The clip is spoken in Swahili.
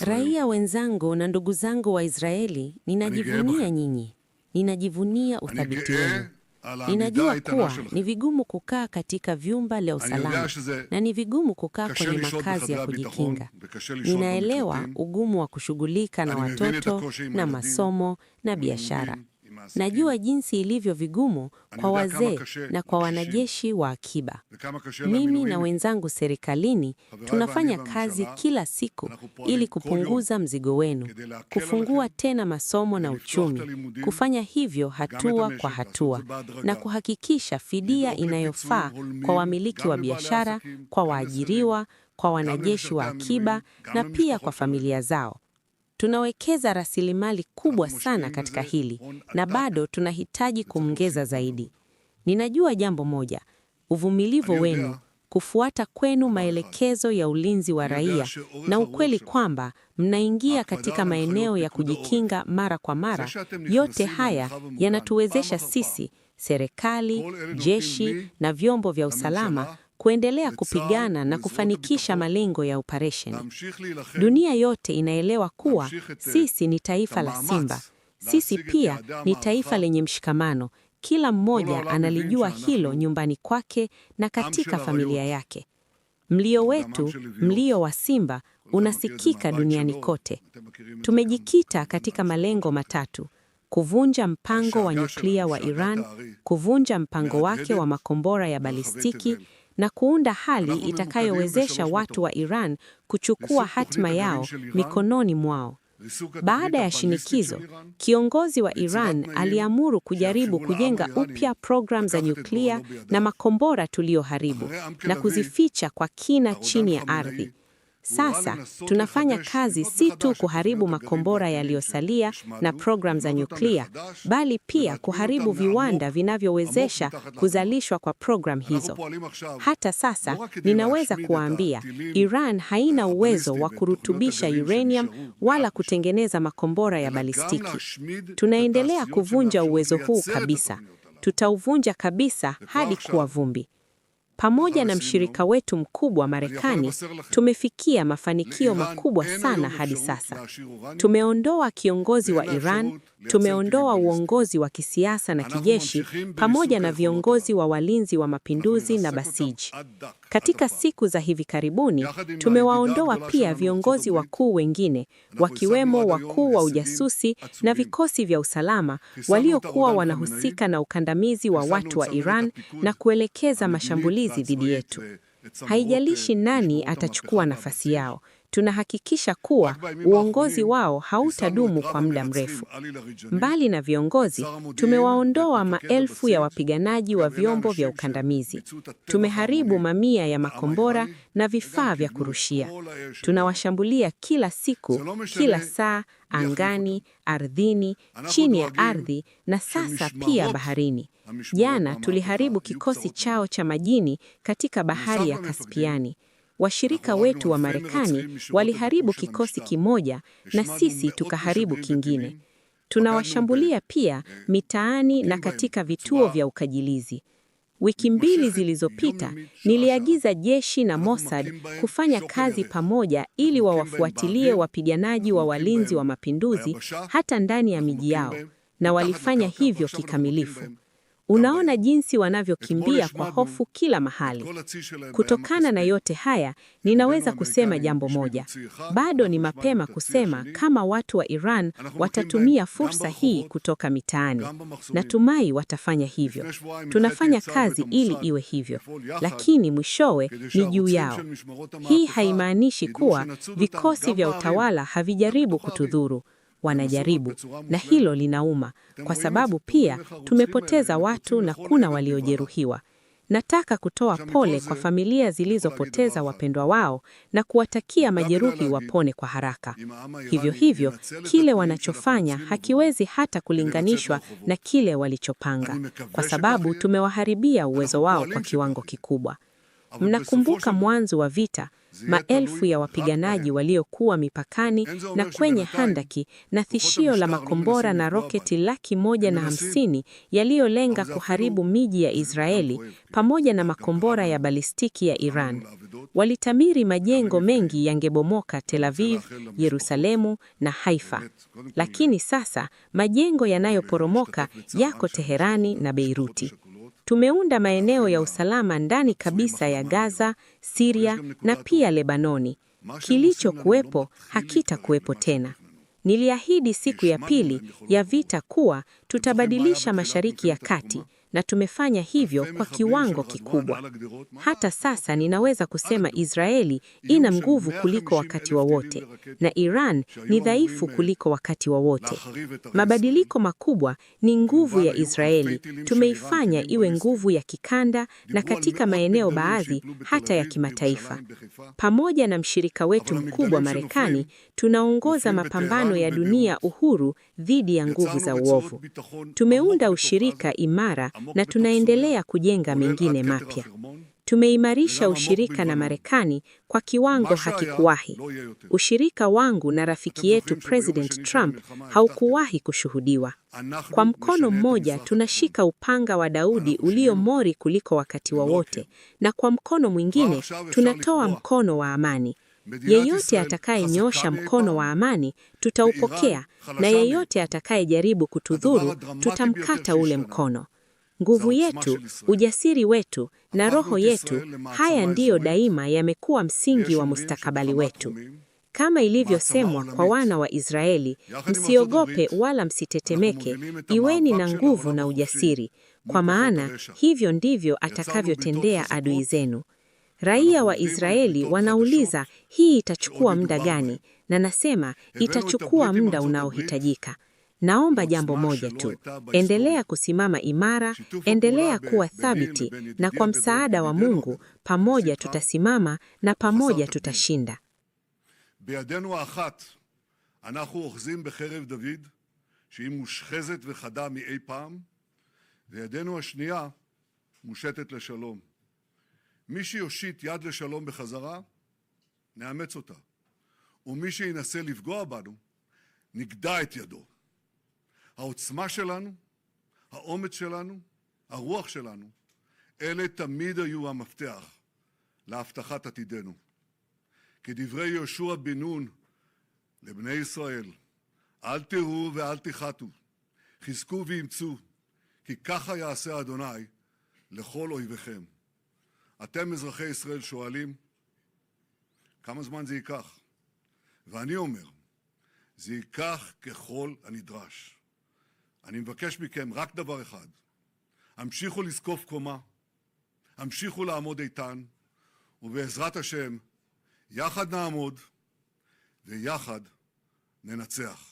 Raia wenzangu na ndugu zangu wa Israeli, ninajivunia nyinyi. Ninajivunia uthabiti wenu. Ninajua kuwa ni vigumu kukaa katika vyumba vya usalama na ni vigumu kukaa kwenye makazi ya kujikinga. Ninaelewa ugumu wa kushughulika na watoto na masomo na biashara. Najua jinsi ilivyo vigumu kwa wazee na kwa wanajeshi wa akiba. Mimi na wenzangu serikalini tunafanya kazi kila siku ili kupunguza mzigo wenu, kufungua tena masomo na uchumi, kufanya hivyo hatua kwa hatua, na kuhakikisha fidia inayofaa kwa wamiliki wa biashara, kwa waajiriwa, kwa wanajeshi wa akiba na pia kwa familia zao. Tunawekeza rasilimali kubwa sana katika hili na bado tunahitaji kuongeza zaidi. Ninajua jambo moja, uvumilivu wenu, kufuata kwenu maelekezo ya ulinzi wa raia na ukweli kwamba mnaingia katika maeneo ya kujikinga mara kwa mara, yote haya yanatuwezesha sisi, serikali, jeshi na vyombo vya usalama kuendelea kupigana na kufanikisha malengo ya operesheni. Dunia yote inaelewa kuwa sisi ni taifa la simba. Sisi pia ni taifa lenye mshikamano. Kila mmoja analijua hilo nyumbani kwake na katika familia yake. Mlio wetu, mlio wa simba, unasikika duniani kote. Tumejikita katika malengo matatu: kuvunja mpango wa nyuklia wa Iran, kuvunja mpango wake wa makombora ya balistiki, na kuunda hali itakayowezesha watu wa Iran kuchukua hatima yao mikononi mwao. Baada ya shinikizo, kiongozi wa Iran aliamuru kujaribu kujenga upya programu za nyuklia na makombora tulioharibu na kuzificha kwa kina chini ya ardhi. Sasa, tunafanya kazi si tu kuharibu makombora yaliyosalia na programu za nyuklia, bali pia kuharibu viwanda vinavyowezesha kuzalishwa kwa programu hizo. Hata sasa, ninaweza kuwaambia, Iran haina uwezo wa kurutubisha uranium wala kutengeneza makombora ya balistiki. Tunaendelea kuvunja uwezo huu kabisa. Tutauvunja kabisa hadi kuwa vumbi. Pamoja na mshirika wetu mkubwa Marekani, tumefikia mafanikio makubwa sana hadi sasa. Tumeondoa kiongozi wa Iran, tumeondoa uongozi wa kisiasa na kijeshi, pamoja na viongozi wa walinzi wa mapinduzi na Basiji. Katika siku za hivi karibuni, tumewaondoa pia viongozi wakuu wengine, wakiwemo wakuu wa ujasusi na vikosi vya usalama waliokuwa wanahusika na ukandamizi wa watu wa Iran na kuelekeza mashambulizi dhidi yetu. Haijalishi nani atachukua nafasi yao, tunahakikisha kuwa uongozi wao hautadumu kwa muda mrefu. Mbali na viongozi, tumewaondoa maelfu ya wapiganaji wa vyombo vya ukandamizi. Tumeharibu mamia ya makombora na vifaa vya kurushia. Tunawashambulia kila siku, kila saa, angani, ardhini, chini ya ardhi na sasa pia baharini. Jana tuliharibu kikosi chao cha majini katika bahari ya Kaspiani. Washirika wetu wa Marekani waliharibu kikosi kimoja na sisi tukaharibu kingine. Tunawashambulia pia mitaani na katika vituo vya ukajilizi. Wiki 2 zilizopita, niliagiza jeshi na Mossad kufanya kazi pamoja ili wawafuatilie wapiganaji wa walinzi wa mapinduzi hata ndani ya miji yao, na walifanya hivyo kikamilifu. Unaona jinsi wanavyokimbia kwa hofu kila mahali. Kutokana na yote haya, ninaweza kusema jambo moja. Bado ni mapema kusema kama watu wa Iran watatumia fursa hii kutoka mitaani. Natumai watafanya hivyo. Tunafanya kazi ili iwe hivyo, lakini mwishowe ni juu yao. Hii haimaanishi kuwa vikosi vya utawala havijaribu kutudhuru. Wanajaribu, na hilo linauma, kwa sababu pia tumepoteza watu na kuna waliojeruhiwa. Nataka kutoa pole kwa familia zilizopoteza wapendwa wao na kuwatakia majeruhi wapone kwa haraka. Hivyo hivyo, kile wanachofanya hakiwezi hata kulinganishwa na kile walichopanga, kwa sababu tumewaharibia uwezo wao kwa kiwango kikubwa. Mnakumbuka mwanzo wa vita, maelfu ya wapiganaji waliokuwa mipakani na kwenye handaki na tishio la makombora na roketi 150,000 yaliyolenga kuharibu miji ya Israeli pamoja na makombora ya balistiki ya Iran. Walitabiri majengo mengi yangebomoka Tel Aviv, Yerusalemu na Haifa. Lakini sasa majengo yanayoporomoka yako Teherani na Beiruti. Tumeunda maeneo ya usalama ndani kabisa ya Gaza, Syria na pia Lebanoni. Kilichokuwepo hakitakuwepo tena. Niliahidi siku ya pili ya vita kuwa tutabadilisha Mashariki ya Kati, na tumefanya hivyo kwa kiwango kikubwa. Hata sasa ninaweza kusema Israeli ina nguvu kuliko wakati wowote, na Iran ni dhaifu kuliko wakati wowote. Mabadiliko makubwa ni nguvu ya Israeli. Tumeifanya iwe nguvu ya kikanda na katika maeneo baadhi hata ya kimataifa. Pamoja na mshirika wetu mkubwa Marekani, tunaongoza mapambano ya dunia uhuru dhidi ya nguvu za uovu. Tumeunda ushirika imara na tunaendelea kujenga mengine mapya. Tumeimarisha ushirika na Marekani kwa kiwango hakikuwahi. Ushirika wangu na rafiki yetu President Trump haukuwahi kushuhudiwa. Kwa mkono mmoja tunashika upanga wa Daudi ulio mori kuliko wakati wowote, na kwa mkono mwingine tunatoa mkono wa amani. Yeyote atakayenyosha mkono wa amani tutaupokea, na yeyote atakayejaribu kutudhuru tutamkata ule mkono. Nguvu yetu, ujasiri wetu na roho yetu, haya ndiyo daima yamekuwa msingi wa mustakabali wetu. Kama ilivyosemwa kwa wana wa Israeli, msiogope wala msitetemeke, iweni na nguvu na ujasiri, kwa maana hivyo ndivyo atakavyotendea adui zenu. Raia wa Israeli wanauliza hii itachukua muda gani, na nasema itachukua muda unaohitajika. Naomba jambo moja tu: endelea kusimama imara, endelea kuwa thabiti, na kwa msaada wa Mungu pamoja tutasimama na pamoja tutashinda. בידנו האחת אנחנו אוחזים בחרב דוד שהיא מושחזת וחדה מאי פעם, וידנו השנייה מושטת לשלום. מי שיושיט יד לשלום בחזרה, נאמץ אותה. ומי שינסה לפגוע בנו, נגדע את ידו. העוצמה שלנו, האומץ שלנו, הרוח שלנו, אלה תמיד היו המפתח להבטחת עתידנו. כדברי יהושע בן נון לבני ישראל, אל תראו ואל תחתו, חזקו ואמצו, כי ככה יעשה אדוני לכל אויביכם. אתם אזרחי ישראל שואלים, כמה זמן זה ייקח? ואני אומר, זה ייקח ככל הנדרש. אני מבקש מכם רק דבר אחד: המשיכו לזקוף קומה, המשיכו לעמוד איתן, ובעזרת השם יחד נעמוד ויחד ננצח.